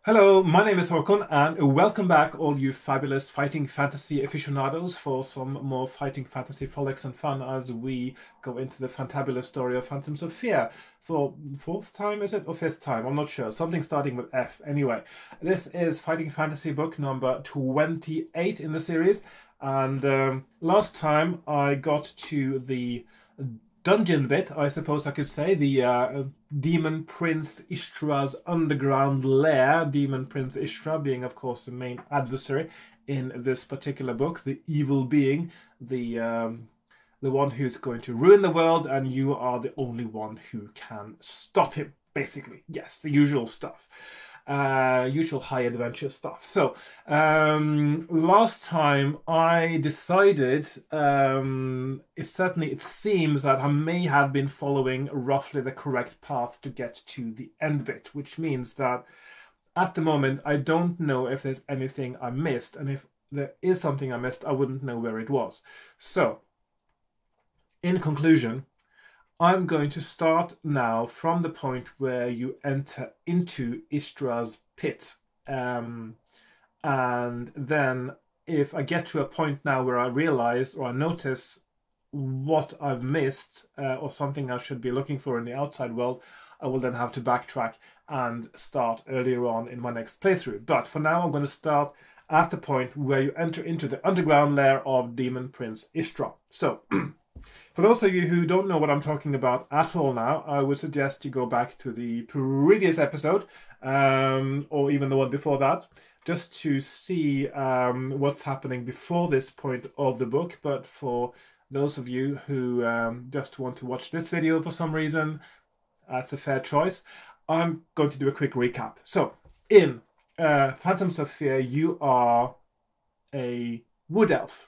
Hello, my name is Hakon, and welcome back, all you fabulous fighting fantasy aficionados, for some more fighting fantasy frolics and fun as we go into the fantabulous story of Phantoms of Fear. For fourth time, is it? Or fifth time? I'm not sure. Something starting with F. Anyway, this is Fighting Fantasy book number 28 in the series, and last time I got to the dungeon bit, I suppose I could say, the Demon Prince Ishtra's underground lair. Demon Prince Ishtra being, of course, the main adversary in this particular book, the evil being, the one who's going to ruin the world, and you are the only one who can stop him, basically. Yes, the usual stuff. Usual high adventure stuff. So, last time I decided, it seems that I may have been following roughly the correct path to get to the end bit, which means that at the moment I don't know if there's anything I missed, and if there is something I missed, I wouldn't know where it was. So, in conclusion, I'm going to start now from the point where you enter into Ishtra's pit. And then if I get to a point now where I realize or I notice what I've missed or something I should be looking for in the outside world, I will then have to backtrack and start earlier on in my next playthrough. But for now, I'm going to start at the point where you enter into the underground lair of Demon Prince Ishtra. So, for those of you who don't know what I'm talking about at all now, I would suggest you go back to the previous episode, or even the one before that, just to see what's happening before this point of the book. But for those of you who just want to watch this video for some reason, that's a fair choice. I'm going to do a quick recap. So, in Phantoms of Fear, you are a wood elf.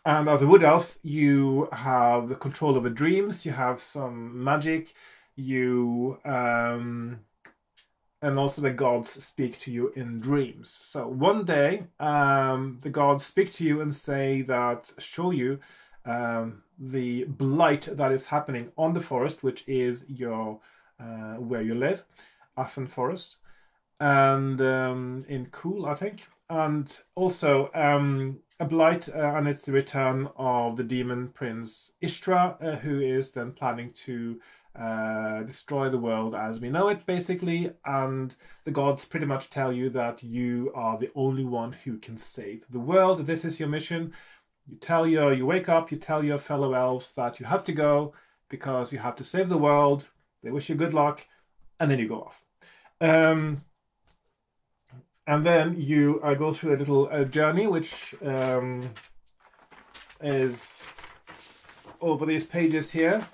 And as a wood elf, you have the control over dreams, you have some magic, and also the gods speak to you in dreams. So one day, the gods speak to you and show you the blight that is happening on the forest, which is your where you live, Affen Forest, and in Cool, I think, and also a blight, and it's the return of the demon prince Ishtra, who is then planning to destroy the world as we know it, basically, and the gods pretty much tell you that you are the only one who can save the world. This is your mission. You wake up, you tell your fellow elves that you have to go because you have to save the world. They wish you good luck, and then you go off. And then you go through a little journey, which is over these pages here.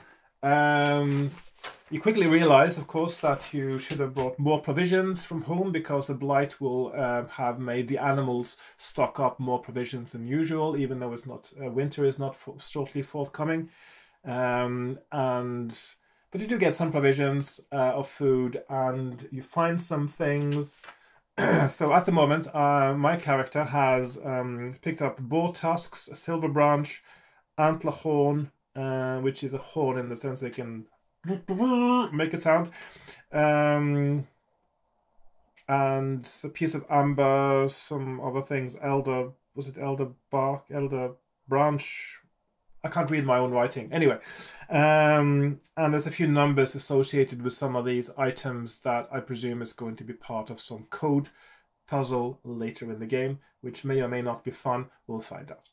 You quickly realize, of course, that you should have brought more provisions from home because the blight will have made the animals stock up more provisions than usual, even though it's not winter is not shortly forthcoming. But you do get some provisions of food, and you find some things. So at the moment, my character has picked up boar tusks, a silver branch, antler horn, which is a horn in the sense they can make a sound, and a piece of amber, some other things, elder bark, elder branch. I can't read my own writing. Anyway, and there's a few numbers associated with some of these items that I presume is going to be part of some code puzzle later in the game, which may or may not be fun. We'll find out.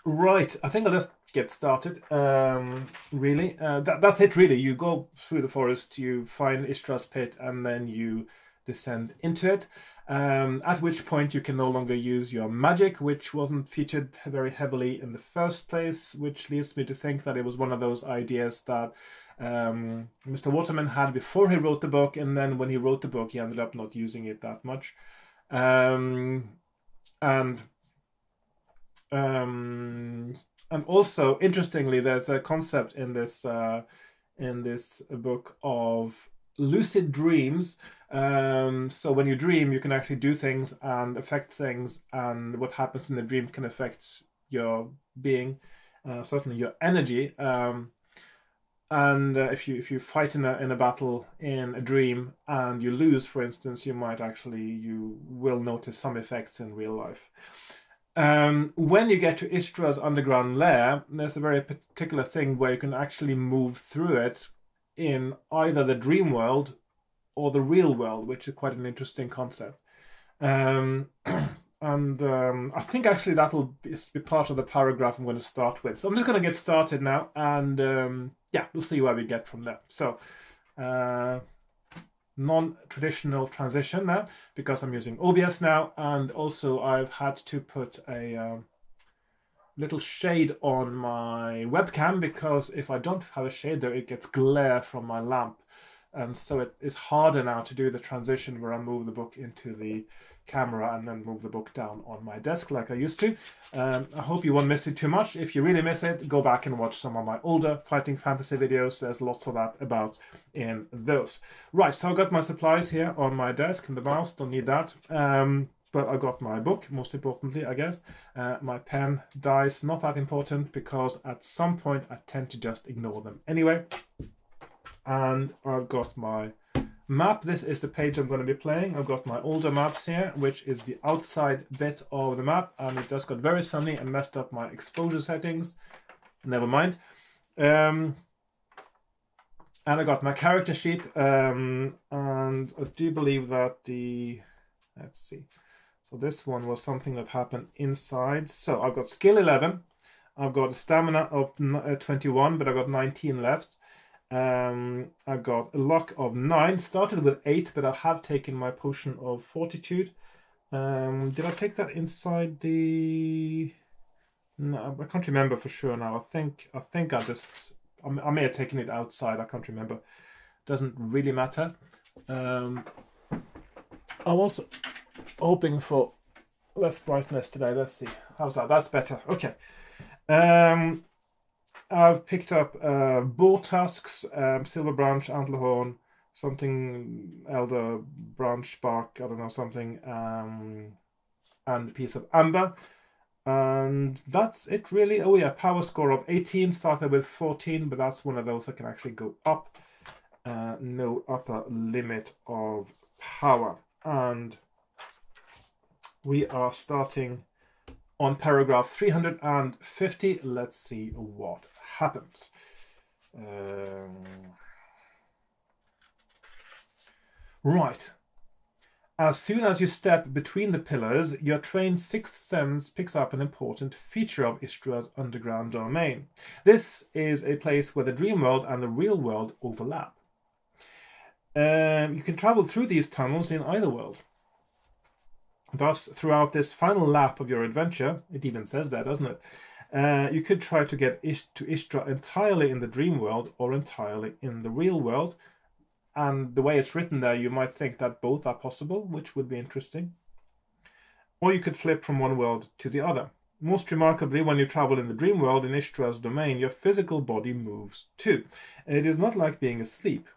Right, I think I'll just get started. Really, that's it. Really, you go through the forest, you find Ishtra's pit, and then you descend into it. At which point you can no longer use your magic, which wasn't featured very heavily in the first place, which leads me to think that it was one of those ideas that Mr. Waterman had before he wrote the book, and then when he wrote the book he ended up not using it that much. And also, interestingly, there's a concept in this book of lucid dreams. So when you dream, you can actually do things and affect things, and what happens in the dream can affect your being, certainly your energy. And if you fight in a battle in a dream and you lose, for instance, you will notice some effects in real life. When you get to Ishtra's underground lair, there's a very particular thing where you can actually move through it in either the dream world or the real world, which is quite an interesting concept. I think actually that'll be part of the paragraph I'm going to start with. So I'm just going to get started now, and yeah, we'll see where we get from there. So non-traditional transition now, because I'm using OBS now, and also I've had to put a little shade on my webcam, because if I don't have a shade there, it gets glare from my lamp, and so it is harder now to do the transition where I move the book into the camera and then move the book down on my desk like I used to. I hope you won't miss it too much. If you really miss it, go back and watch some of my older fighting fantasy videos. There's lots of that about in those. Right, so I've got my supplies here on my desk, and the mouse, don't need that. But I got my book, most importantly, I guess. My pen, dice, not that important, because at some point I tend to just ignore them anyway. And I've got my map. This is the page I'm going to be playing. I've got my older maps here, which is the outside bit of the map, and it just got very sunny and messed up my exposure settings. Never mind. And I got my character sheet, and I do believe that let's see. So this one was something that happened inside. So I've got skill 11. I've got a stamina of 21, but I've got 19 left. I got a luck of 9, started with 8, but I have taken my potion of fortitude. Did I take that inside the... No, I can't remember for sure now. I think I may have taken it outside, I can't remember. Doesn't really matter. I'm also hoping for less brightness today. Let's see. How's that? That's better. Okay. I've picked up boar tusks, silver branch, antlerhorn, something elder branch bark, I don't know, something, and a piece of amber. And that's it really. Oh yeah, power score of 18, started with 14, but that's one of those that can actually go up. No upper limit of power. And we are starting on paragraph 350. Let's see what happens. Right. As soon as you step between the pillars, your trained sixth sense picks up an important feature of Ishtra's underground domain. This is a place where the dream world and the real world overlap. You can travel through these tunnels in either world. Thus, throughout this final lap of your adventure, it even says that, doesn't it? You could try to get to Ishtra entirely in the dream world or entirely in the real world. And the way it's written there, you might think that both are possible, which would be interesting. Or you could flip from one world to the other. Most remarkably, when you travel in the dream world in Ishtra's domain, your physical body moves too. It is not like being asleep,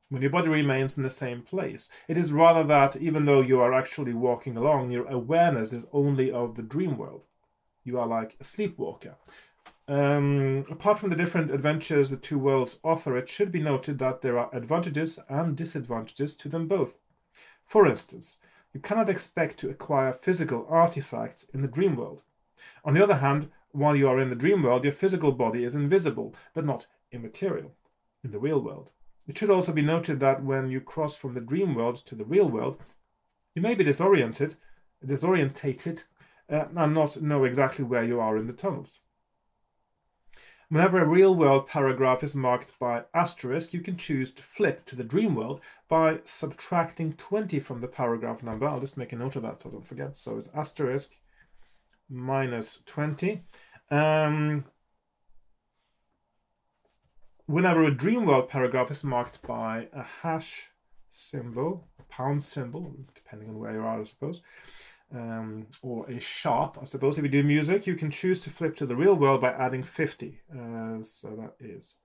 when your body remains in the same place. It is rather that, even though you are actually walking along, your awareness is only of the dream world. You are like a sleepwalker. Apart from the different adventures the two worlds offer, it should be noted that there are advantages and disadvantages to them both. For instance, you cannot expect to acquire physical artifacts in the dream world. On the other hand, while you are in the dream world, your physical body is invisible, but not immaterial, in the real world. It should also be noted that when you cross from the dream world to the real world, you may be disorientated, and not know exactly where you are in the tunnels. Whenever a real-world paragraph is marked by asterisk, you can choose to flip to the dream world by subtracting 20 from the paragraph number. I'll just make a note of that so I don't forget. So it's asterisk minus 20. Whenever a dream world paragraph is marked by a hash symbol, a pound symbol, depending on where you are, I suppose, or a sharp, I suppose. If you do music, you can choose to flip to the real world by adding 50. So that is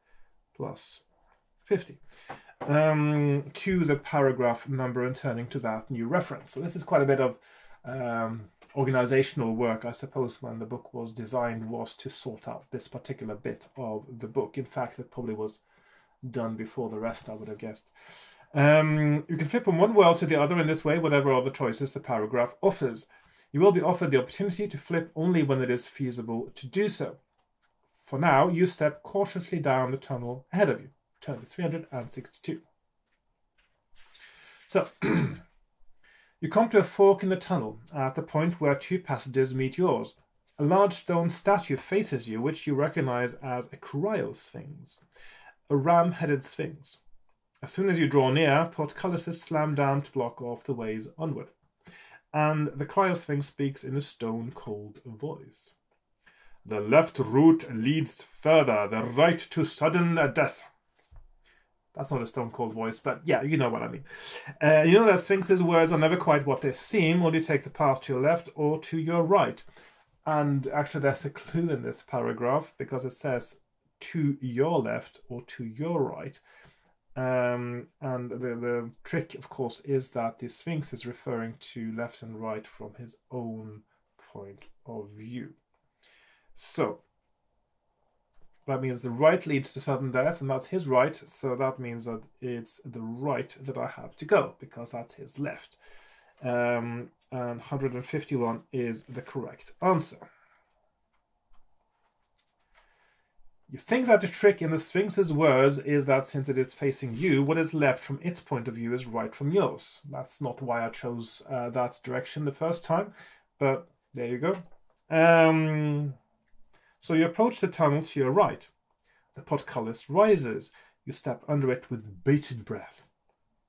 plus 50 to the paragraph number and turning to that new reference. So this is quite a bit of organizational work, I suppose, when the book was designed, was to sort out this particular bit of the book. In fact, it probably was done before the rest, I would have guessed. You can flip from one world to the other in this way, whatever other choices the paragraph offers. You will be offered the opportunity to flip only when it is feasible to do so. For now, you step cautiously down the tunnel ahead of you. Turn to 362. So, you come to a fork in the tunnel at the point where two passages meet yours. A large stone statue faces you, which you recognize as a cryosphinx, a ram-headed sphinx. As soon as you draw near, portcullises slam down to block off the ways onward, and the cryosphinx speaks in a stone-cold voice. The left route leads further, the right to sudden death. That's not a stone-cold voice, but yeah, you know what I mean. You know that Sphinx's words are never quite what they seem, or you take the path to your left or to your right. And actually there's a clue in this paragraph, because it says to your left or to your right. And the trick, of course, is that the Sphinx is referring to left and right from his own point of view. So that means the right leads to sudden death, and that's his right, so that means that it's the right that I have to go, because that's his left. And 151 is the correct answer. You think that the trick in the Sphinx's words is that since it is facing you, what is left from its point of view is right from yours. That's not why I chose that direction the first time, but there you go. So you approach the tunnel to your right. The portcullis rises. You step under it with bated breath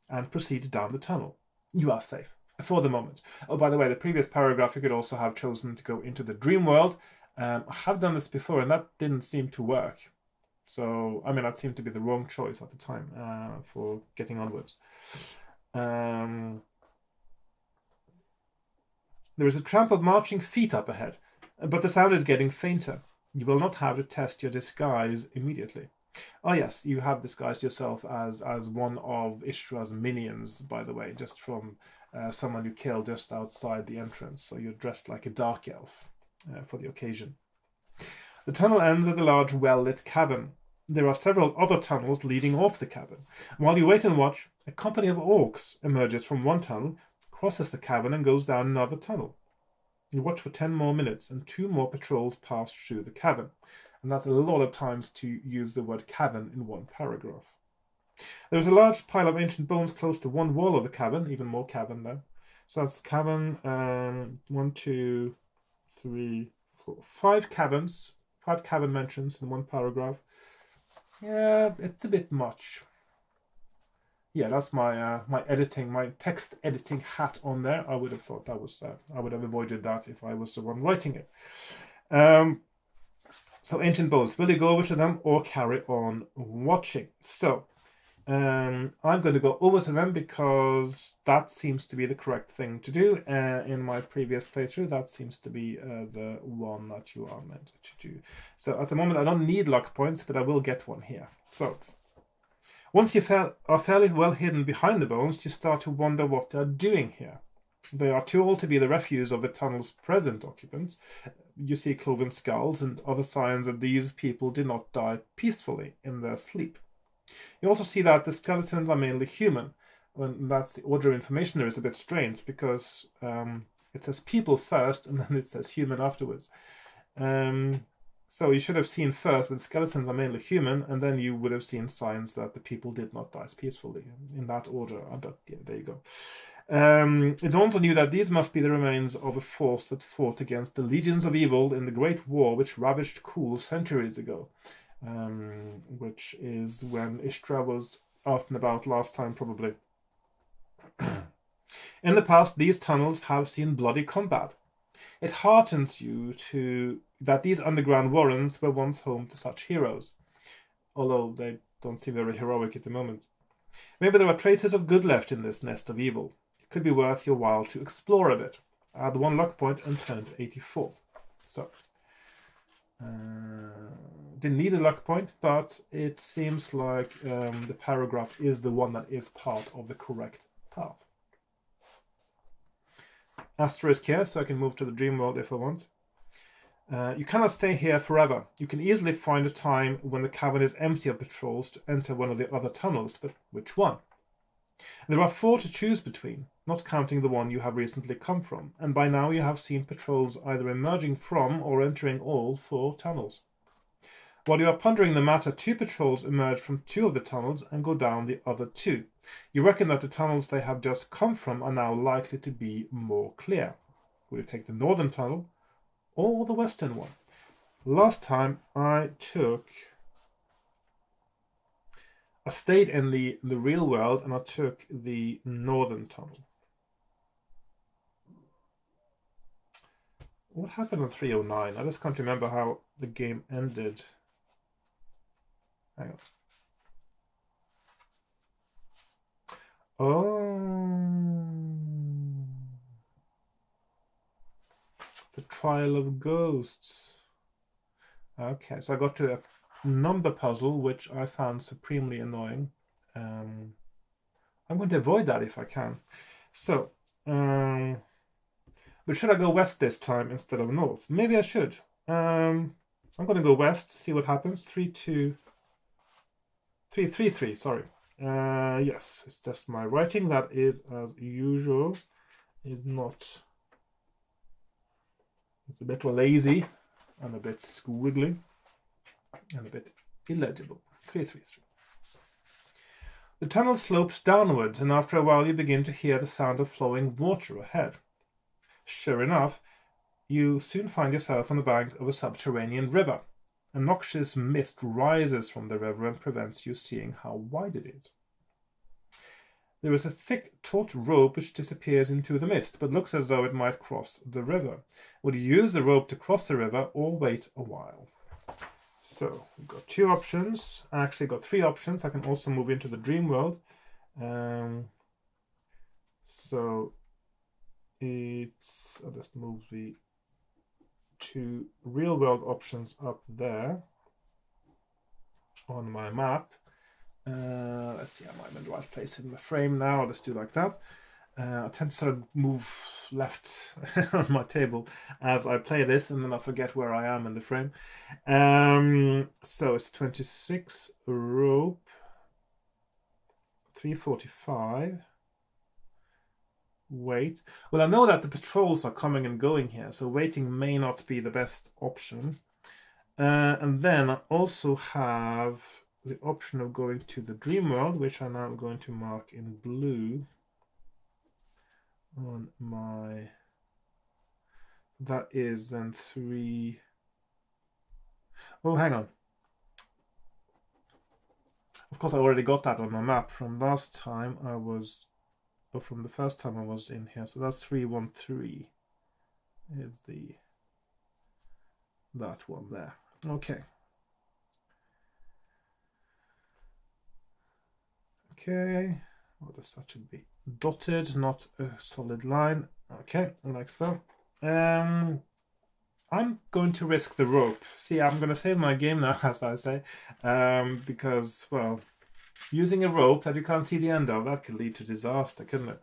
and proceed down the tunnel. You are safe for the moment. Oh, by the way, the previous paragraph you could also have chosen to go into the dream world. I have done this before and that didn't seem to work. So, I mean, that seemed to be the wrong choice at the time for getting onwards. There is a tramp of marching feet up ahead, but the sound is getting fainter. You will not have to test your disguise immediately. Oh yes, you have disguised yourself as one of Ishtra's minions, by the way, just from someone you killed just outside the entrance. So you're dressed like a dark elf for the occasion. The tunnel ends at a large well-lit cavern. There are several other tunnels leading off the cavern. While you wait and watch, a company of orcs emerges from one tunnel, crosses the cavern and goes down another tunnel. You watch for 10 more minutes and 2 more patrols pass through the cavern. And that's a lot of times to use the word cavern in one paragraph. There is a large pile of ancient bones close to one wall of the cavern, even more cavern there. So that's cavern, 1, 2, 3, 4, 5 caverns, 5 cavern mentions in one paragraph. Yeah, it's a bit much. Yeah, that's my my text editing hat on there. I would have thought that was I would have avoided that if I was the one writing it. So ancient bones, will you go over to them or carry on watching? So I'm going to go over to them because that seems to be the correct thing to do. In my previous playthrough, that seems to be the one that you are meant to do. So at the moment, I don't need luck points, but I will get one here. So once you are fairly well hidden behind the bones, you start to wonder what they're doing here. They are too old to be the refuse of the tunnel's present occupants. You see cloven skulls and other signs that these people did not die peacefully in their sleep. You also see that the skeletons are mainly human. And that's the order of information there is a bit strange because it says people first and then it says human afterwards. So you should have seen first that the skeletons are mainly human, and then you would have seen signs that the people did not die peacefully in that order. But yeah, there you go. It dawns on you that these must be the remains of a force that fought against the legions of evil in the Great War which ravaged Kul centuries ago, which is when Ishtra was out and about last time, probably. In the past, these tunnels have seen bloody combat. It heartens you that these underground warrens were once home to such heroes, although they don't seem very heroic at the moment. Maybe there are traces of good left in this nest of evil. It could be worth your while to explore a bit. Add 1 luck point and turn to 84. So, didn't need a luck point, but it seems like the paragraph is the one that is part of the correct path. Asterisk here, so I can move to the dream world if I want. You cannot stay here forever. You can easily find a time when the cavern is empty of patrols to enter one of the other tunnels, but which one? There are 4 to choose between, not counting the one you have recently come from, and by now you have seen patrols either emerging from or entering all 4 tunnels. While you are pondering the matter, 2 patrols emerge from 2 of the tunnels and go down the other 2. You reckon that the tunnels they have just come from are now likely to be more clear. Will you take the northern tunnel or the western one? Last time I stayed in the real world and I took the northern tunnel. What happened on 309? I just can't remember how the game ended. Hang on. Oh, the Trial of Ghosts. Okay, so I got to a number puzzle, which I found supremely annoying. I'm going to avoid that if I can. So, but should I go west this time instead of north? Maybe I should. I'm going to go west, see what happens. 3, 2, 3, 3, 3, sorry. Yes, it's just my writing that is, as usual, is not... It's a bit lazy and a bit squiggly and a bit illegible. 3, 3, 3. The tunnel slopes downwards, and after a while you begin to hear the sound of flowing water ahead. Sure enough, you soon find yourself on the bank of a subterranean river. A noxious mist rises from the river and prevents you seeing how wide it is. There is a thick, taut rope which disappears into the mist, but looks as though it might cross the river. Would you use the rope to cross the river or wait a while? So, we've got 2 options. I actually got 3 options. I can also move into the dream world. So, I'll just move the 2 real world options up there on my map. Let's see, am I in the right place in the frame now? I'll just do like that. I tend to sort of move left on my table as I play this, and then I forget where I am in the frame. So it's 26 rope, 345. Wait. Well, I know that the patrols are coming and going here, so waiting may not be the best option. And then I also have the option of going to the dream world, which I'm now going to mark in blue on my... That is then 3... Oh, hang on. Of course, I already got that on my map from last time I was... Or from the first time I was in here. So that's 313 is that one there. Okay. Okay. Well, that should be dotted, not a solid line. Okay, like so. I'm going to risk the rope. See, I'm going to save my game now, as I say, because, well, using a rope that you can't see the end of, that could lead to disaster, couldn't it?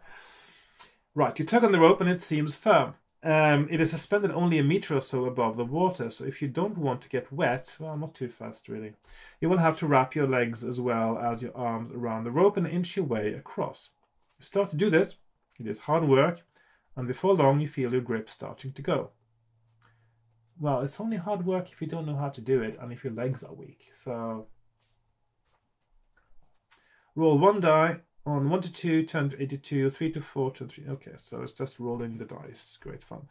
Right, you tug on the rope and it seems firm. It is suspended only a meter or so above the water, so if you don't want to get wet, well, not too fast really, you will have to wrap your legs as well as your arms around the rope and inch your way across. You start to do this, it is hard work, and before long you feel your grip starting to go. Well, it's only hard work if you don't know how to do it and if your legs are weak, so... Roll 1 die on 1 to 2, turn to 82, 3 to 4, turn to 3. Okay, so it's just rolling the dice. Great fun.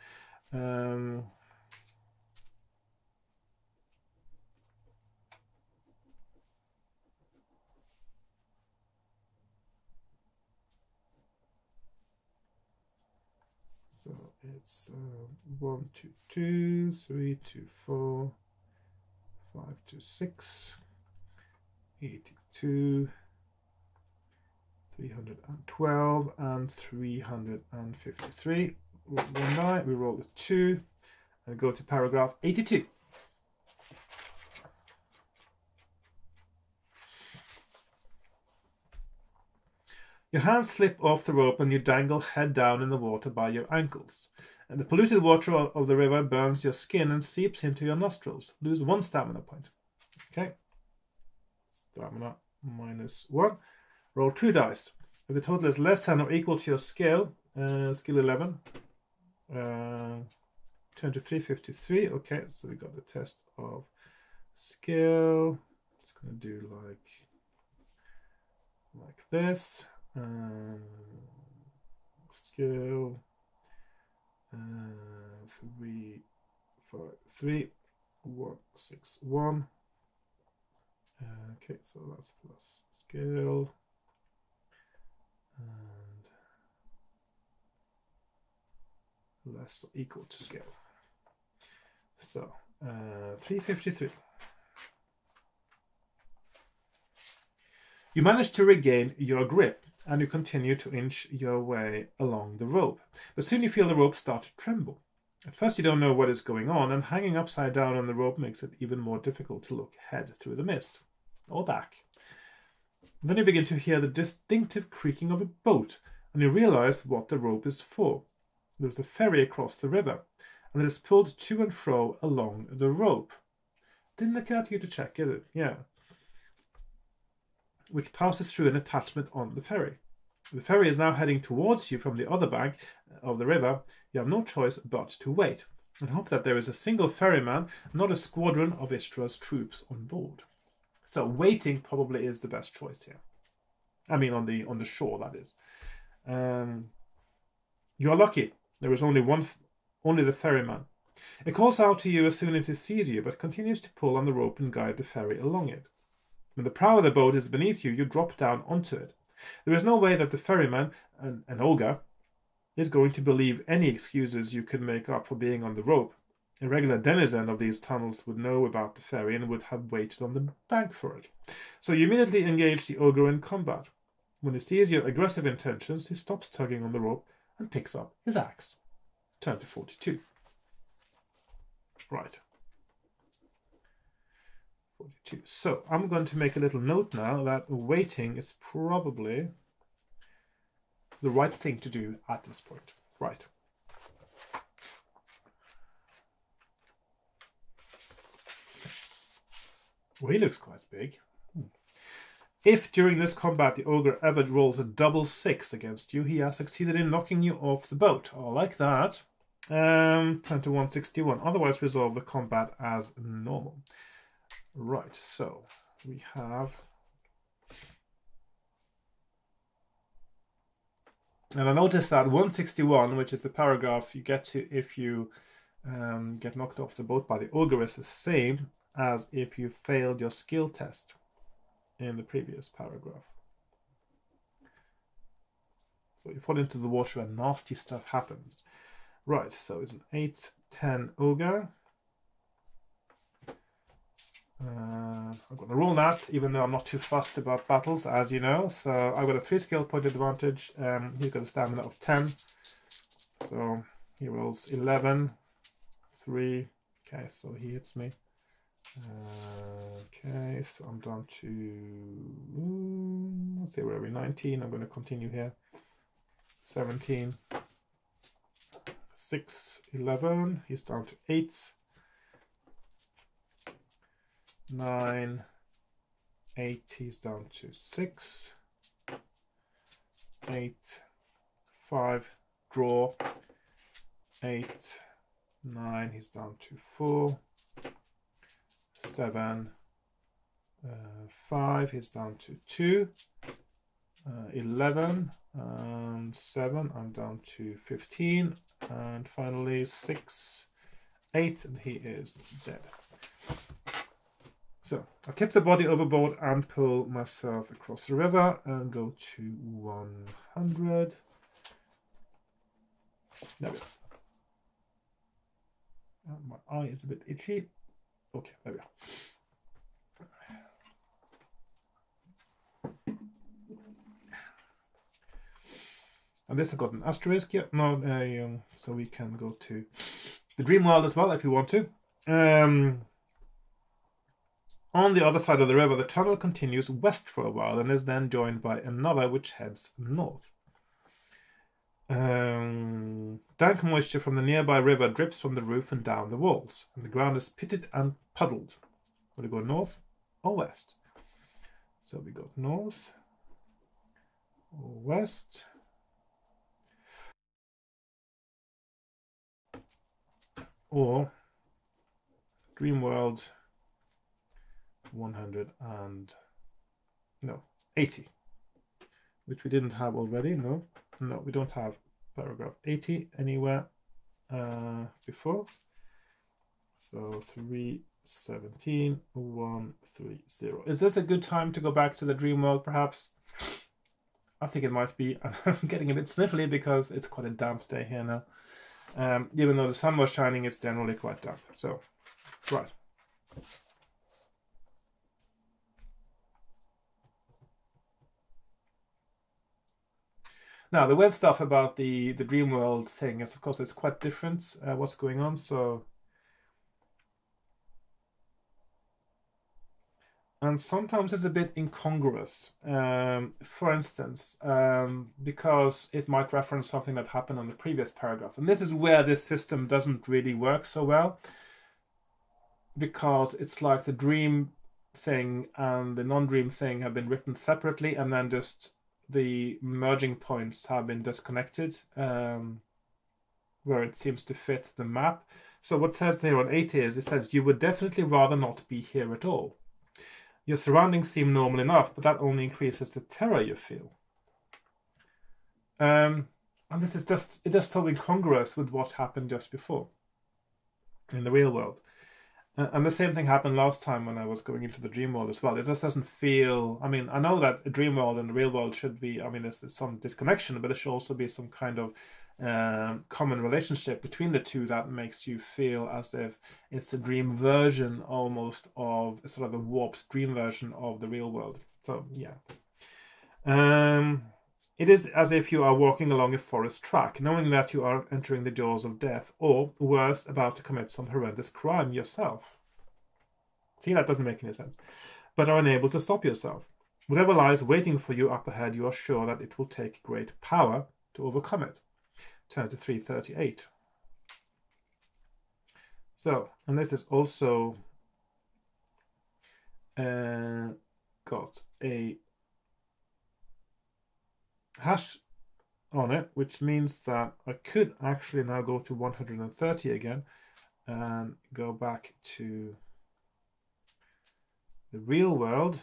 So it's 1 to 2, 3 to 4, 5 to 6, 82. 312 and 353. One die, we roll a 2 and go to paragraph 82. Your hands slip off the rope and you dangle head down in the water by your ankles. And the polluted water of the river burns your skin and seeps into your nostrils. Lose 1 stamina point. Okay. Stamina -1. Roll 2 dice. If the total is less than or equal to your skill, skill 11, turn to 353. Okay, so we got the test of skill. It's going to do like this. Skill 3, 5, 3, 1, 6, 1. Okay, so that's plus skill and less or equal to skill. So 353. You manage to regain your grip and you continue to inch your way along the rope. But soon you feel the rope start to tremble. At first you don't know what is going on, and hanging upside down on the rope makes it even more difficult to look ahead through the mist. Or back. Then you begin to hear the distinctive creaking of a boat, and you realize what the rope is for. There's a ferry across the river, and it is pulled to and fro along the rope. Didn't occur to you to check, did it? Yeah. Which passes through an attachment on the ferry. The ferry is now heading towards you from the other bank of the river. You have no choice but to wait, and hope that there is a single ferryman, not a squadron of Ishtra's troops on board. So waiting probably is the best choice here. I mean, on the shore, that is. You are lucky. There is only the ferryman. It calls out to you as soon as it sees you, but continues to pull on the rope and guide the ferry along it. When the prow of the boat is beneath you, you drop down onto it. There is no way that the ferryman, an ogre, is going to believe any excuses you can make up for being on the rope. A regular denizen of these tunnels would know about the ferry and would have waited on the bank for it. So you immediately engage the ogre in combat. When he sees your aggressive intentions, he stops tugging on the rope and picks up his axe. Turn to 42. Right. 42. So I'm going to make a little note now that waiting is probably the right thing to do at this point. Right. Well, he looks quite big. If during this combat the ogre ever rolls a double 6 against you, he has succeeded in knocking you off the boat. Oh, like that. Turn to 161. Otherwise, resolve the combat as normal. Right, so we have... And I noticed that 161, which is the paragraph you get to if you get knocked off the boat by the ogre, is the same as if you failed your skill test in the previous paragraph. So you fall into the water and nasty stuff happens. Right, so it's an 8-10 ogre. I'm going to roll that, even though I'm not too fussed about battles, as you know. So I've got a 3 skill point advantage. He's got a stamina of 10. So he rolls 11, 3. Okay, so he hits me. Okay, so I'm down to, let's see, where are we? 19. I'm going to continue here. 17, 6, 11. He's down to 8. 9, 8, he's down to 6, 8, 5, draw, 8, 9, he's down to 4, 7, 5, he's down to 2, 11, and 7, I'm down to 15, and finally 6, 8, and he is dead. So I tip the body overboard and pull myself across the river and go to 100. There we go. My eye is a bit itchy. Okay, there we go. And this I've got an asterisk here. No, so we can go to the dream world as well if you want to. On the other side of the river, the tunnel continues west for a while and is then joined by another which heads north. Dank moisture from the nearby river drips from the roof and down the walls, and the ground is pitted and puddled. Will we go north or west? So we go north or west. Or Dream World 80, which we didn't have already. No, we don't have paragraph 80 anywhere before. So 317.130. Is this a good time to go back to the dream world, perhaps? I think it might be. I'm getting a bit sniffly because it's quite a damp day here now. Even though the sun was shining, it's generally quite damp. So, right. Now, the weird stuff about the dream world thing is, of course, it's quite different what's going on. So, and sometimes it's a bit incongruous. For instance, because it might reference something that happened on the previous paragraph. And this is where this system doesn't really work so well, because it's like the dream thing and the non-dream thing have been written separately, and then just the merging points have been disconnected, where it seems to fit the map. So what it says here on 80 is, it says, you would definitely rather not be here at all. Your surroundings seem normal enough, but that only increases the terror you feel. And this is just so incongruous with what happened just before in the real world. And the same thing happened last time when I was going into the dream world as well. It just doesn't feel... I mean, I know that a dream world and the real world should be... I mean, there's some disconnection, but there should also be some kind of common relationship between the two that makes you feel as if it's a dream version almost of sort of a warped dream version of the real world. So, yeah. It is as if you are walking along a forest track, knowing that you are entering the jaws of death, or worse, about to commit some horrendous crime yourself. See, that doesn't make any sense. But are unable to stop yourself. Whatever lies waiting for you up ahead, you are sure that it will take great power to overcome it. Turn to 338. So, and this is also got a hash on it, which means that I could actually now go to 130 again and go back to the real world.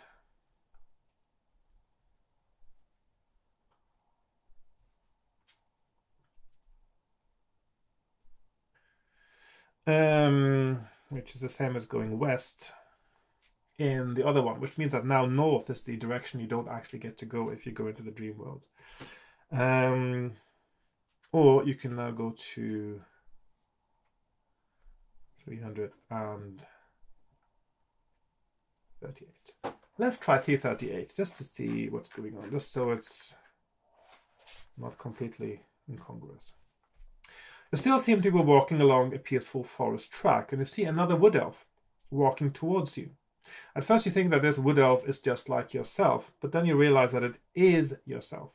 Which is the same as going west in the other one, which means that now north is the direction you don't actually get to go if you go into the dream world. Or you can now go to 338. Let's try 338 just to see what's going on, just so it's not completely incongruous. You still seem to be walking along a peaceful forest track, and you see another wood elf walking towards you. At first you think that this wood elf is just like yourself, but then you realize that it is yourself.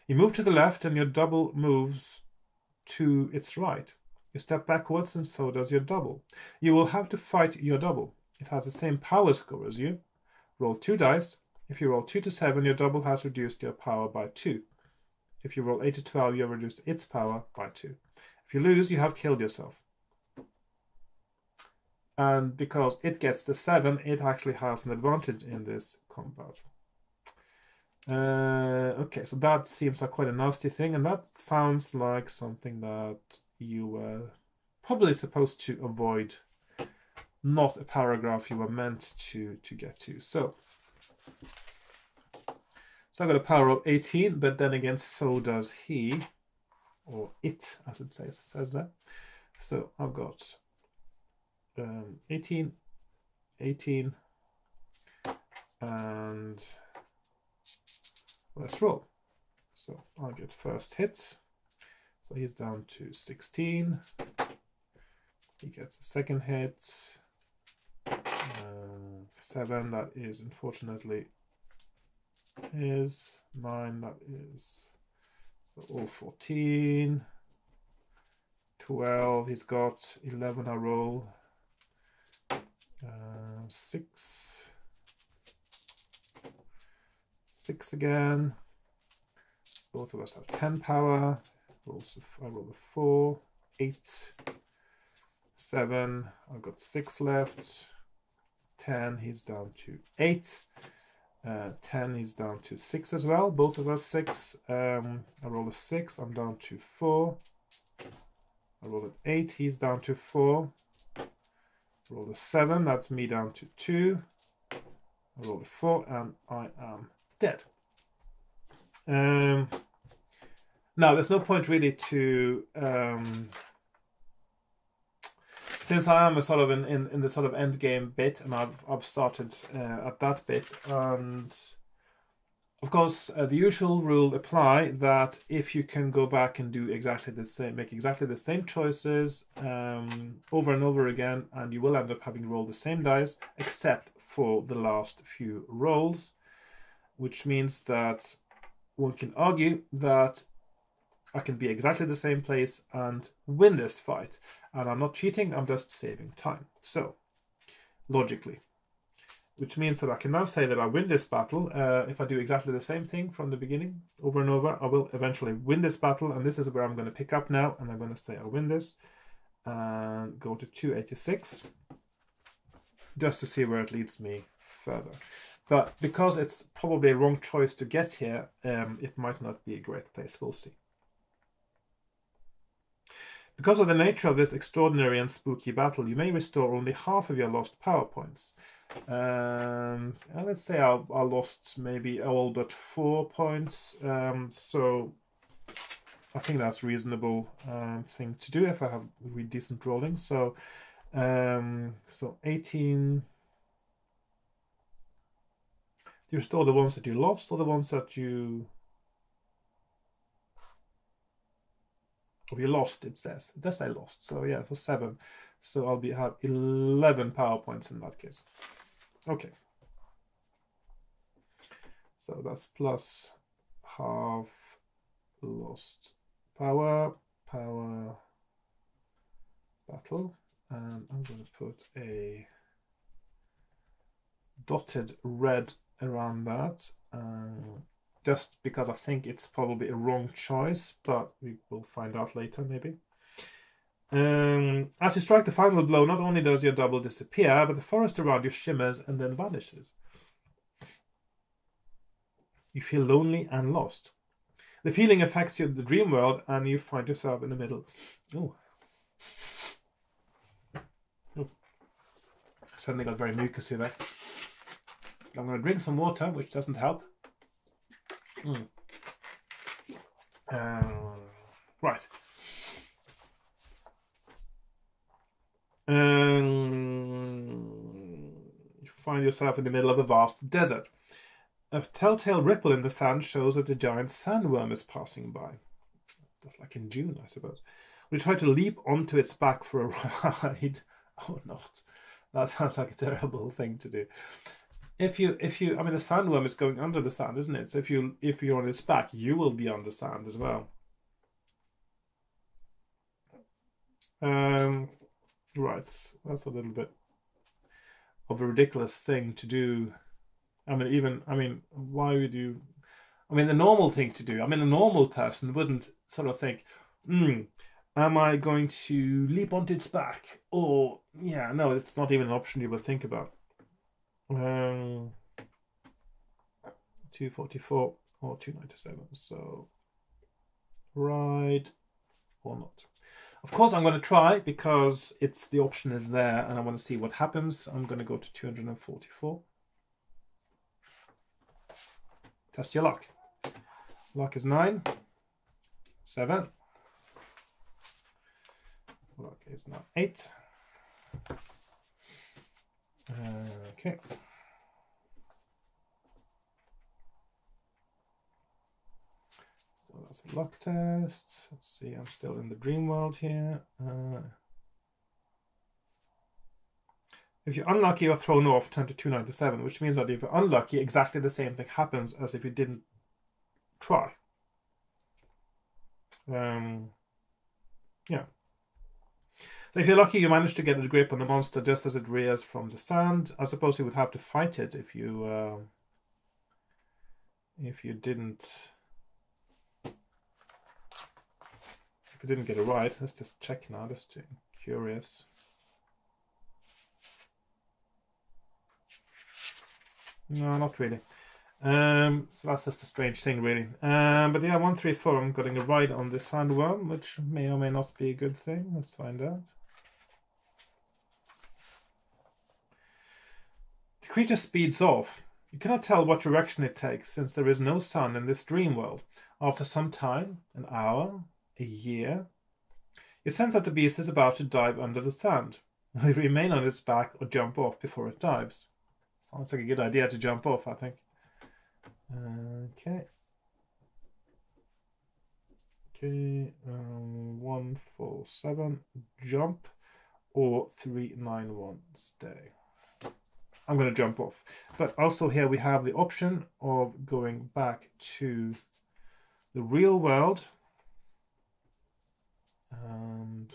You move to the left and your double moves to its right. You step backwards and so does your double. You will have to fight your double. It has the same power score as you. Roll 2 dice. If you roll 2 to 7, your double has reduced your power by 2. If you roll 8 to 12, you have reduced its power by 2. If you lose, you have killed yourself. And because it gets the 7, it actually has an advantage in this combat. Okay, so that seems like quite a nasty thing, and that sounds like something that you were probably supposed to avoid, not a paragraph you were meant to get to. So I got a power of 18, but then again, so does he, or it, as it says that. So I've got 18, and let's roll. So I'll get first hit. So he's down to 16. He gets the second hit. 7, that is unfortunately his. 9, that is. So all 14. 12, he's got 11 I roll. 6. 6 again. Both of us have 10 power. I roll a 4. 8. 7. I've got 6 left. 10, he's down to 8. 10, he's down to 6 as well. Both of us 6. I roll a 6, I'm down to 4. I roll an 8, he's down to 4. Roll a 7, that's me down to 2. I roll a 4, and I am dead. Now, there's no point really to... since I am a sort of in the sort of end game bit, and I've started at that bit, and of course the usual rule apply that if you can go back and do exactly the same, make exactly the same choices over and over again, and you will end up having rolled the same dice except for the last few rolls, which means that one can argue that I can be exactly the same place and win this fight. And I'm not cheating, I'm just saving time. So, logically. Which means that I can now say that I win this battle. If I do exactly the same thing from the beginning, over and over, I will eventually win this battle. And this is where I'm going to pick up now. And I'm going to say I win this. And go to 286. Just to see where it leads me further. But because it's probably a wrong choice to get here, it might not be a great place. We'll see. Because of the nature of this extraordinary and spooky battle, you may restore only half of your lost power points. And let's say I lost maybe all but 4 points. So I think that's a reasonable thing to do if I have really decent rolling. So 18. Do you restore the ones that you lost or the ones that you... Oh, you lost, it says. It does say lost. So yeah, so 7. So I'll have 11 power points in that case. Okay. So that's plus half lost power, battle. And I'm going to put a dotted red around that. Just because I think it's probably a wrong choice, but we will find out later maybe. As you strike the final blow, not only does your double disappear, but the forest around you shimmers and then vanishes. You feel lonely and lost. The feeling affects the dream world, and you find yourself in the middle. Oh. Suddenly got very mucusy there. I'm going to drink some water, which doesn't help. Right. You find yourself in the middle of a vast desert. A telltale ripple in the sand shows that a giant sandworm is passing by. That's like in June, I suppose. We try to leap onto its back for a ride. Oh, not. That sounds like a terrible thing to do. If you, I mean, the sandworm is going under the sand, isn't it? So if you're on its back, you will be on the sand as well. Right, that's a little bit of a ridiculous thing to do. I mean, why would you? I mean, the normal thing to do. I mean, a normal person wouldn't sort of think, am I going to leap onto its back? Or, yeah, no, it's not even an option you would think about. 244 or 297, so ride or not. Of course I'm going to try because the option is there and I want to see what happens. I'm going to go to 244. Test your luck. Luck is 9. 7. Luck is now 8. Okay. So that's a luck test. Let's see, I'm still in the dream world here. If you're unlucky, you're thrown off, turn to 297, which means that if you're unlucky, exactly the same thing happens as if you didn't try. Yeah. So if you're lucky, you manage to get a grip on the monster just as it rears from the sand. I suppose you would have to fight it if you didn't get it right. Let's just check now, just curious. No, not really. So that's just a strange thing, really. But yeah, 134. I'm getting a ride on the sandworm, which may or may not be a good thing. Let's find out. The creature speeds off. You cannot tell what direction it takes, since there is no sun in this dream world. After some time, an hour, a year, you sense that the beast is about to dive under the sand. Will it remain on its back or jump off before it dives? Sounds like a good idea to jump off, I think. Okay. Okay, 147, jump, or 391, stay. I'm going to jump off. But also here we have the option of going back to the real world. And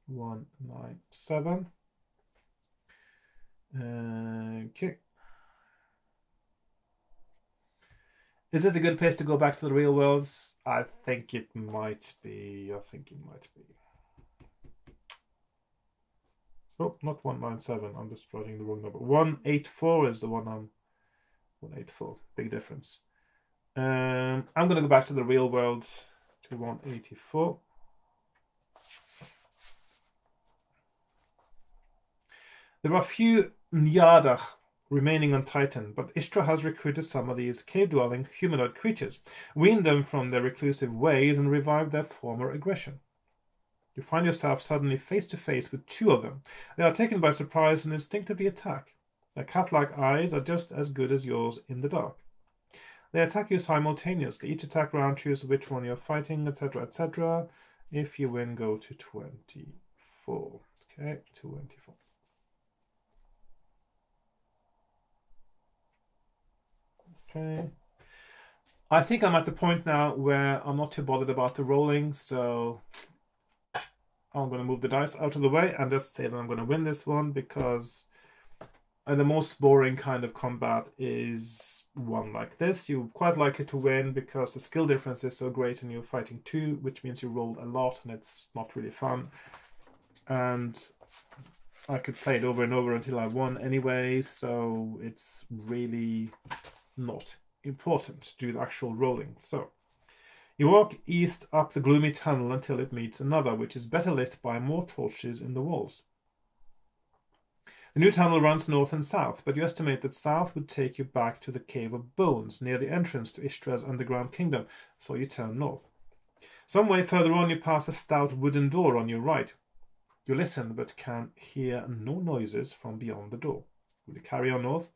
197. Okay. Is this a good place to go back to the real world? I think it might be. Oh, not 197. I'm just writing the wrong number. 184 is the one I'm... 184. Big difference. I'm going to go back to the real world to 184. There are few Nyadach remaining on Titan, but Ishtra has recruited some of these cave-dwelling humanoid creatures, weaned them from their reclusive ways, and revived their former aggression. You find yourself suddenly face to face with two of them. They are taken by surprise and instinctively attack. Their cat-like eyes are just as good as yours in the dark. They attack you simultaneously. Each attack round choose which one you're fighting, etc., etc. If you win, go to 24. Okay, 24. Okay. I think I'm at the point now where I'm not too bothered about the rolling, so I'm going to move the dice out of the way and just say that I'm going to win this one, because the most boring kind of combat is one like this. You're quite likely to win because the skill difference is so great and you're fighting two, which means you roll a lot and it's not really fun. And I could play it over and over until I won anyway, so it's really not important to do the actual rolling. So you walk east up the gloomy tunnel until it meets another, which is better lit by more torches in the walls. The new tunnel runs north and south, but you estimate that south would take you back to the Cave of Bones, near the entrance to Ishtra's underground kingdom, so you turn north. Some way further on you pass a stout wooden door on your right. You listen, but can hear no noises from beyond the door. Will you carry on north,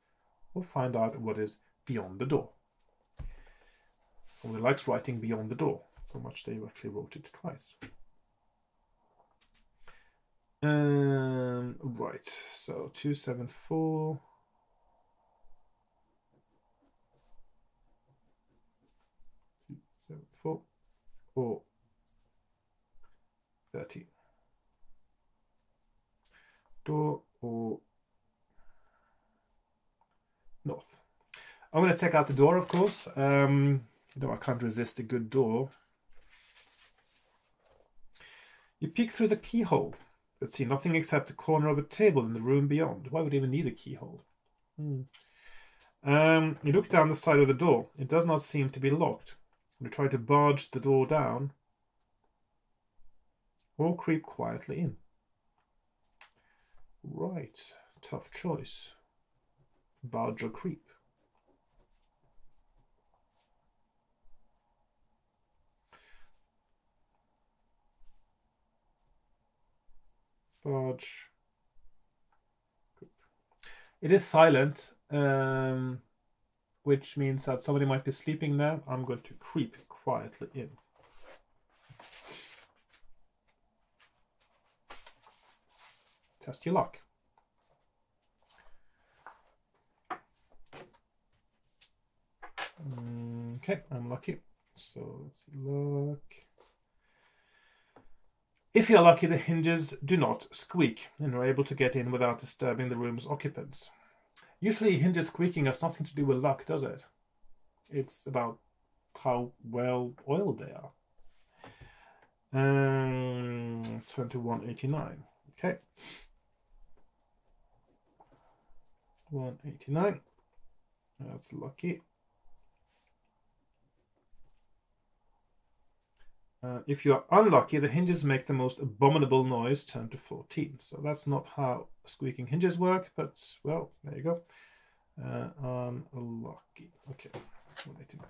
or find out what is beyond the door? Somebody likes writing beyond the door, so much they actually wrote it twice. Right, so 274. Or 13. Door or north. I'm going to take out the door, of course. You know, I can't resist a good door. You peek through the keyhole, but see nothing except the corner of a table in the room beyond. Why would you even need a keyhole? You look down the side of the door. It does not seem to be locked. You try to barge the door down or creep quietly in. Right, tough choice. Barge or creep. Barge. It is silent, which means that somebody might be sleeping there. I'm going to creep quietly in. Test your luck. Okay, I'm lucky. So let's look. If you're lucky, the hinges do not squeak and you're able to get in without disturbing the room's occupants. Usually hinges squeaking has nothing to do with luck, does it? It's about how well oiled they are. 2189. Okay. 189. That's lucky. If you are unlucky, the hinges make the most abominable noise, turn to 14. So that's not how squeaking hinges work, but, well, there you go. Unlucky. Okay, 189.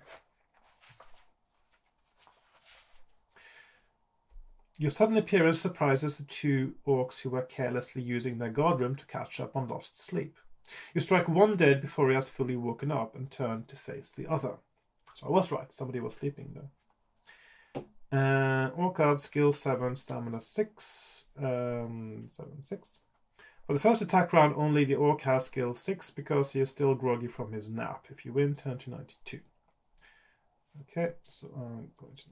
Your sudden appearance surprises the two orcs who were carelessly using their guardroom to catch up on lost sleep. You strike one dead before he has fully woken up and turn to face the other. So I was right, somebody was sleeping there. Orc guard skill 7, stamina 6, 7, 6. For the first attack round, only the orc has skill 6 because he is still groggy from his nap. If you win, turn to 92. Okay, so I'm going to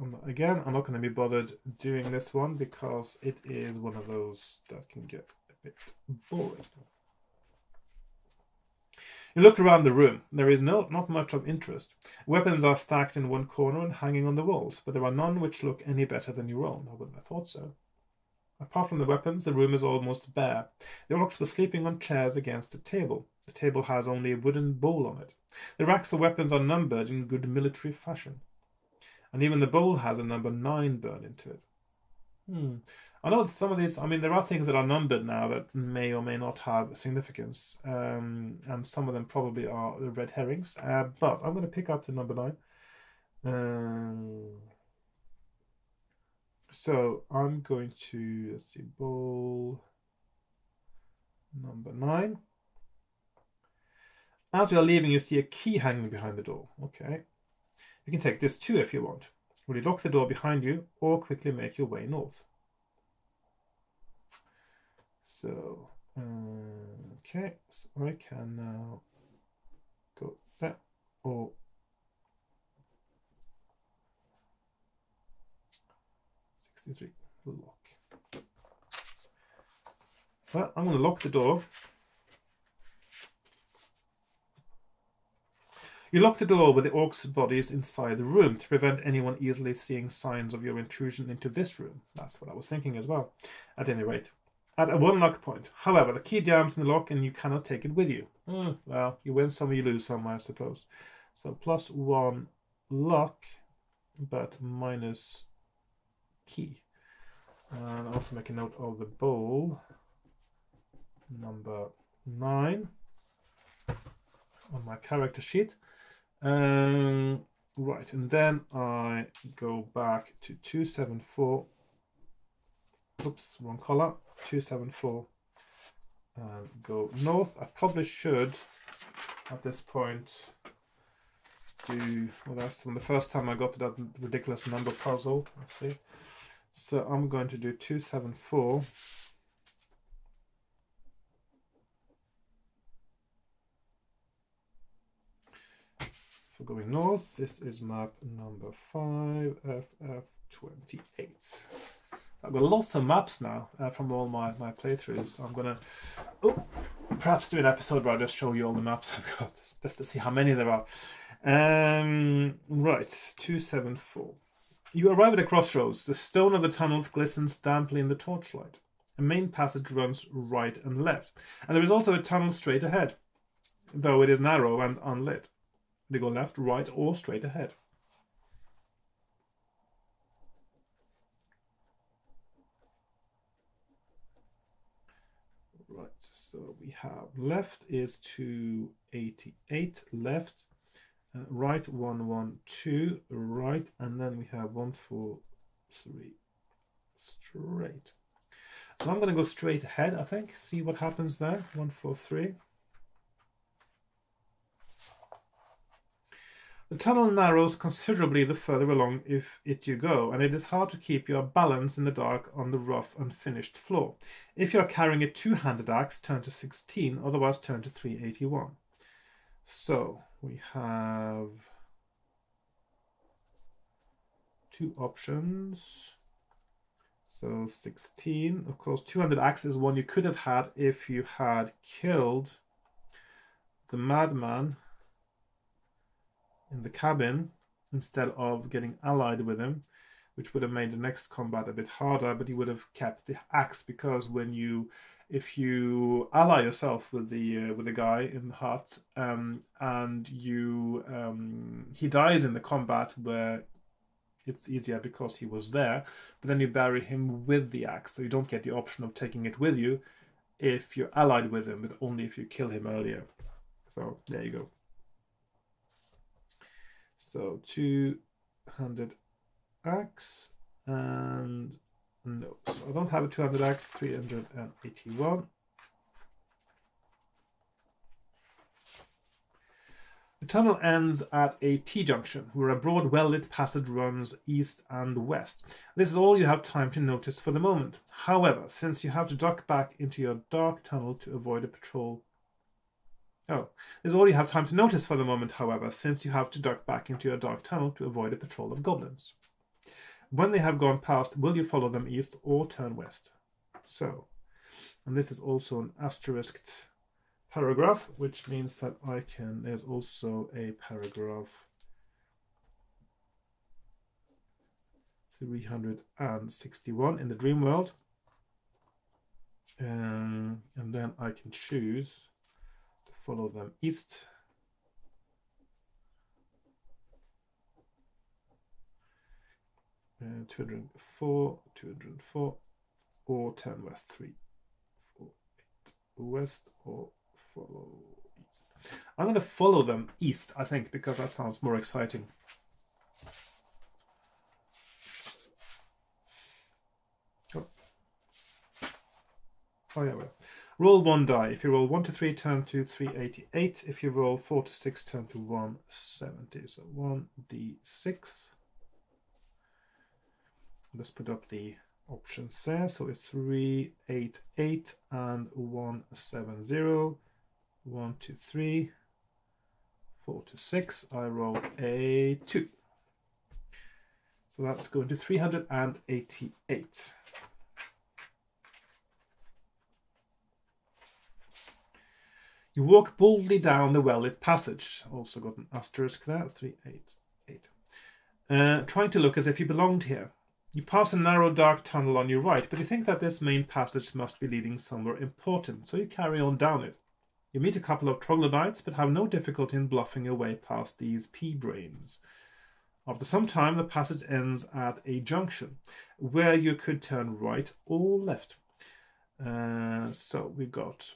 92. Again, I'm not going to be bothered doing this one because it is one of those that can get a bit boring. You look around the room. There is not much of interest. Weapons are stacked in one corner and hanging on the walls, but there are none which look any better than your own. I wouldn't have thought so. Apart from the weapons, the room is almost bare. The orcs were sleeping on chairs against a table. The table has only a wooden bowl on it. The racks of weapons are numbered in good military fashion. And even the bowl has a number 9 burned into it. I know some of these, I mean, there are things that are numbered now that may or may not have significance, and some of them probably are red herrings, but I'm going to pick up the number 9. So I'm going to, let's see, bowl number 9. As you are leaving, you see a key hanging behind the door. Okay. You can take this too if you want. Will you lock the door behind you or quickly make your way north? So, okay, so I can now go there or lock. Well, I'm going to lock the door. You lock the door with the orcs' bodies inside the room to prevent anyone easily seeing signs of your intrusion into this room. That's what I was thinking as well, at any rate. At a 1 luck point. However, the key jams in the lock and you cannot take it with you. Well, you win some, you lose some, I suppose. So +1 luck, but minus key. And I'll also make a note of the bowl. Number 9 on my character sheet. Right, and then I go back to 274. Oops, wrong color. 274 and go north. I probably should at this point do, well, that's from the first time I got to that ridiculous number puzzle. Let's see. So I'm going to do 274. For going north, this is map number 5, FF28. I've got lots of maps now from all my playthroughs. I'm going to perhaps do an episode where I just show you all the maps I've got, just to see how many there are. Right, 274. You arrive at a crossroads. The stone of the tunnels glistens damply in the torchlight. A main passage runs right and left. And there is also a tunnel straight ahead, though it is narrow and unlit. They go left, right, or straight ahead. Right, so we have left is 288, left, right 112, right, and then we have 143, straight. So I'm going to go straight ahead, I think, see what happens there, 143. The tunnel narrows considerably the further along it you go, and it is hard to keep your balance in the dark on the rough, unfinished floor. If you are carrying a two-handed axe, turn to 16, otherwise turn to 381. So we have 2 options. So 16. Of course, 200 axe is one you could have had if you had killed the madman in the cabin instead of getting allied with him, which would have made the next combat a bit harder, but you would have kept the axe, because if you ally yourself with the guy in the hut, and he dies in the combat, where it's easier because he was there, but then you bury him with the axe, so you don't get the option of taking it with you if you're allied with him, but only if you kill him earlier. So there you go. So 200 axe, and no, so I don't have a 200 axe. 381. The tunnel ends at a T-junction, where a broad, well-lit passage runs east and west. This is all you have time to notice for the moment. However, since you have to duck back into your dark tunnel to avoid a patrol... Oh, this is all you have time to notice for the moment, however, since you have to duck back into your dark tunnel to avoid a patrol of goblins. When they have gone past, will you follow them east or turn west? So, and this is also an asterisked paragraph, which means that there's also a paragraph 361 in the dream world. And then I can choose to follow them east. And 204, 204, or turn west. 3, 4, 8, west, or follow east. I'm going to follow them east, I think, because that sounds more exciting. Oh yeah, well. Roll 1 die. If you roll 1 to 3, turn to 388. If you roll 4 to 6, turn to 170. So 1d6. Let's put up the options there. So it's 388 and 170. 1 to 3. 4 to 6. I roll a 2. So that's going to 388. You walk boldly down the well-lit passage. Also got an asterisk there, 388. Trying to look as if you belonged here. You pass a narrow, dark tunnel on your right, but you think that this main passage must be leading somewhere important, so you carry on down it. You meet a couple of troglodytes, but have no difficulty in bluffing your way past these pea-brains. After some time, the passage ends at a junction, where you could turn right or left. So we've got...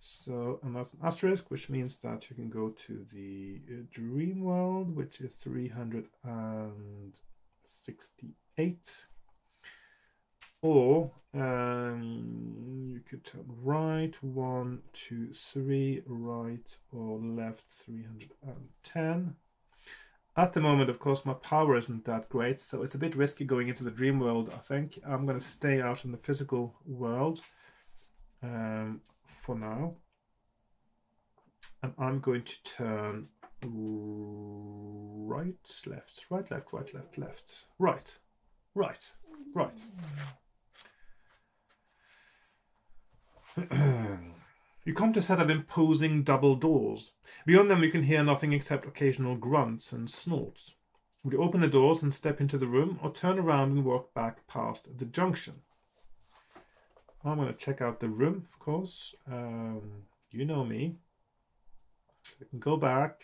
So, and that's an asterisk, which means that you can go to the dream world, which is 368. Or you could turn right, 1, 2, 3, right or left, 310. At the moment, of course, my power isn't that great, so it's a bit risky going into the dream world, I think. I'm going to stay out in the physical world for now. And I'm going to turn right, left, right, left, right, left, left, right, right, right. You come to a set of imposing double doors. Beyond them you can hear nothing except occasional grunts and snorts. Would you open the doors and step into the room, or turn around and walk back past the junction? I'm going to check out the room, of course. You know me. So we can go back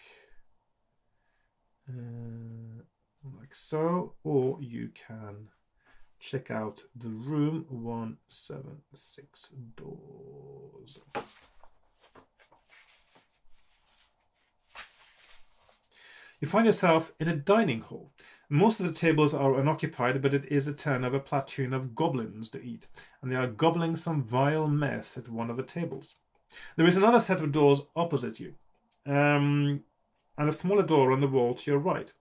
like so, or you can check out the room 176 doors. You find yourself in a dining hall. Most of the tables are unoccupied, but it is a turn of a platoon of goblins to eat, and they are gobbling some vile mess at one of the tables. There is another set of doors opposite you, and a smaller door on the wall to your right.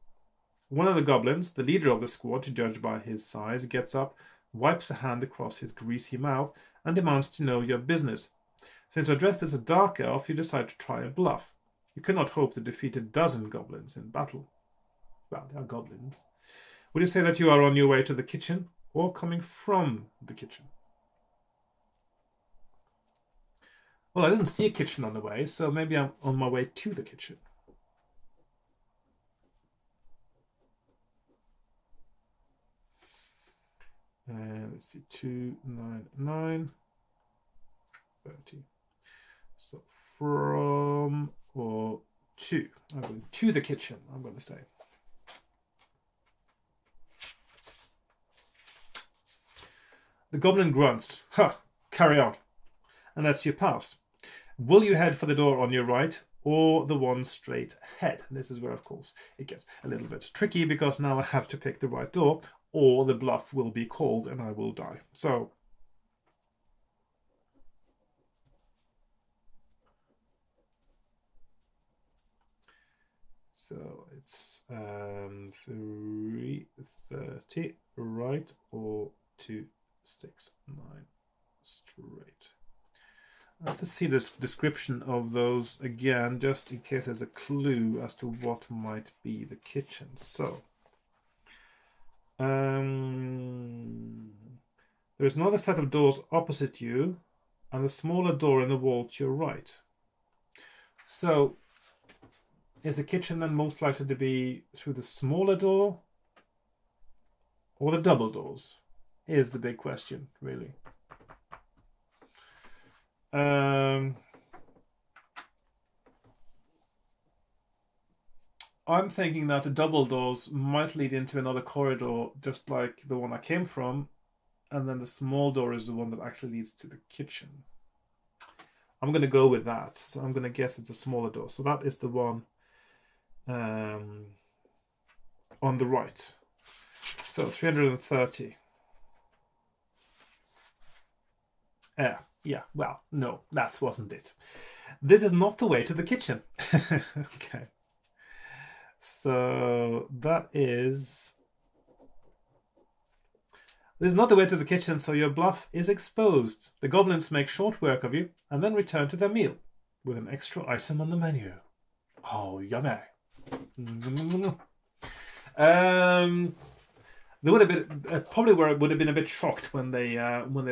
One of the goblins, the leader of the squad to judge by his size, gets up, wipes a hand across his greasy mouth, and demands to know your business. Since you're dressed as a dark elf, you decide to try a bluff. You cannot hope to defeat a dozen goblins in battle. Well, they are goblins. Would you say that you are on your way to the kitchen, or coming from the kitchen? Well, I didn't see a kitchen on the way, so maybe I'm on my way to the kitchen. Let's see, 2, 9, 9, 30. So from or to. I'm going to the kitchen, I'm going to say. The goblin grunts. Ha! Carry on. And that's your pass. Will you head for the door on your right or the one straight ahead? This is where, of course, it gets a little bit tricky because now I have to pick the right door or the bluff will be called and I will die. So it's 3:30 right or 269 straight. Let's just see this description of those again, just in case there's a clue as to what might be the kitchen. So, there is another set of doors opposite you, and a smaller door in the wall to your right. So, is the kitchen then most likely to be through the smaller door or the double doors? Is the big question, really. I'm thinking that the double doors might lead into another corridor, just like the one I came from, and then the small door is the one that actually leads to the kitchen. I'm going to go with that. So I'm going to guess it's a smaller door. So that is the one on the right. So 330. Yeah, well, no, that wasn't it. This is not the way to the kitchen. Okay. So that is... This is not the way to the kitchen, so your bluff is exposed. The goblins make short work of you and then return to their meal with an extra item on the menu. Oh, yummy. They would have been probably would have been a bit shocked when they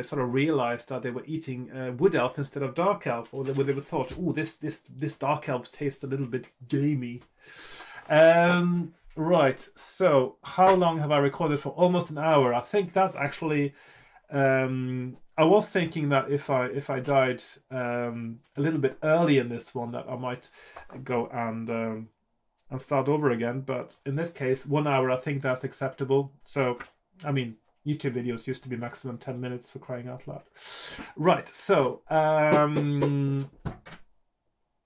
sort of realized that they were eating wood elf instead of dark elf, or they would have thought, "Oh, this dark elf tastes a little bit gamey." Right. So, how long have I recorded for? Almost an hour. I think that's actually. I was thinking that if I died a little bit early in this one, that I might go and start over again, but in this case 1 hour, I think that's acceptable. So I mean, YouTube videos used to be maximum 10 minutes, for crying out loud. Right, so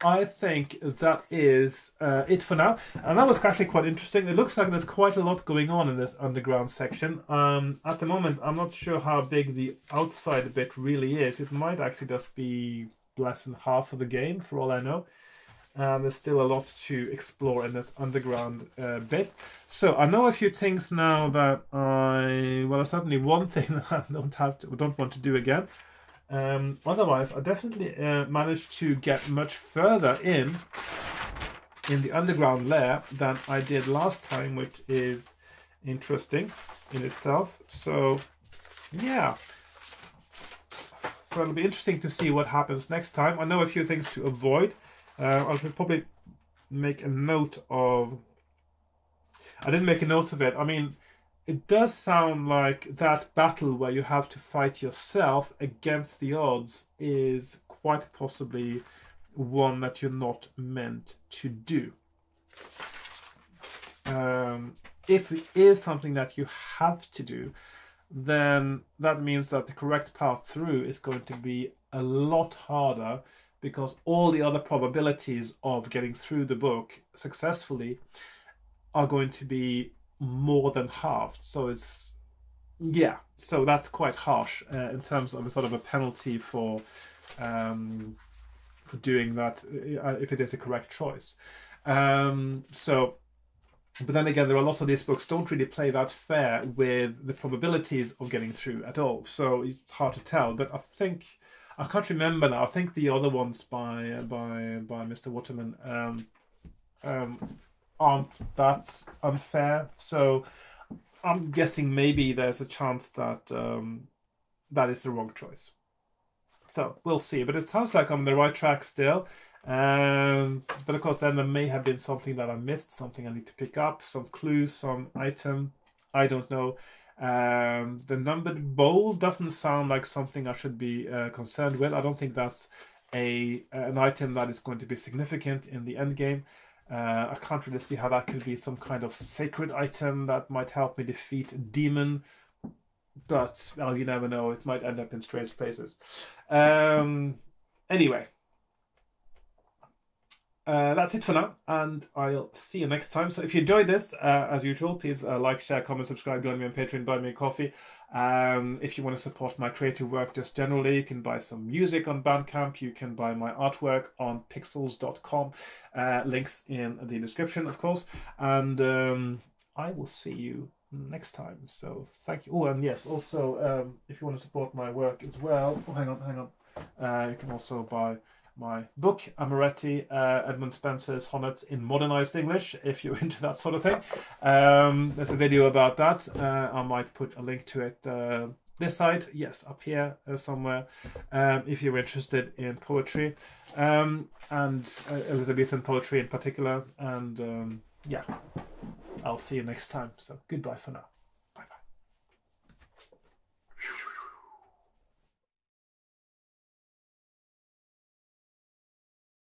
I think that is it for now, and that was actually quite interesting. It looks like there's quite a lot going on in this underground section. At the moment, I'm not sure how big the outside bit really is. It might actually just be less than half of the game, for all I know. There's still a lot to explore in this underground bit. So I know a few things now that there's certainly one thing that I don't want to do again. Otherwise, I definitely managed to get much further in the underground lair than I did last time, which is interesting in itself. So yeah. So it'll be interesting to see what happens next time. I know a few things to avoid. I'll probably make a note of... I didn't make a note of it. I mean, it does sound like that battle where you have to fight yourself against the odds is quite possibly one that you're not meant to do. If it is something that you have to do, then that means that the correct path through is going to be a lot harder, because all the other probabilities of getting through the book successfully are going to be more than halved. So it's, yeah, so that's quite harsh in terms of a sort of a penalty for doing that if it is a correct choice. So But then again, there are lots of these books don't really play that fair with the probabilities of getting through at all. So it's hard to tell. But I think I can't remember now. I think the other ones by Mr. Waterman aren't that unfair. So I'm guessing maybe there's a chance that that is the wrong choice. So we'll see. But it sounds like I'm on the right track still. But of course, then there may have been something that I missed, something I need to pick up, some clues, some item. I don't know. The numbered bowl doesn't sound like something I should be concerned with. I don't think that's an item that is going to be significant in the end game. I can't really see how that could be some kind of sacred item that might help me defeat a demon. But, well, you never know. It might end up in strange places. Anyway. That's it for now, and I'll see you next time. So if you enjoyed this, as usual, please like, share, comment, subscribe, join me on Patreon, buy me a coffee. If you want to support my creative work just generally, you can buy some music on Bandcamp, you can buy my artwork on pixels.com, links in the description, of course, and I will see you next time. So thank you. Oh, and yes, also, if you want to support my work as well, hang on, you can also buy my book, Amoretti, Edmund Spencer's Sonnets in Modernized English, if you're into that sort of thing. There's a video about that. I might put a link to it this side, yes, up here somewhere, if you're interested in poetry, and Elizabethan poetry in particular. And yeah, I'll see you next time. So goodbye for now.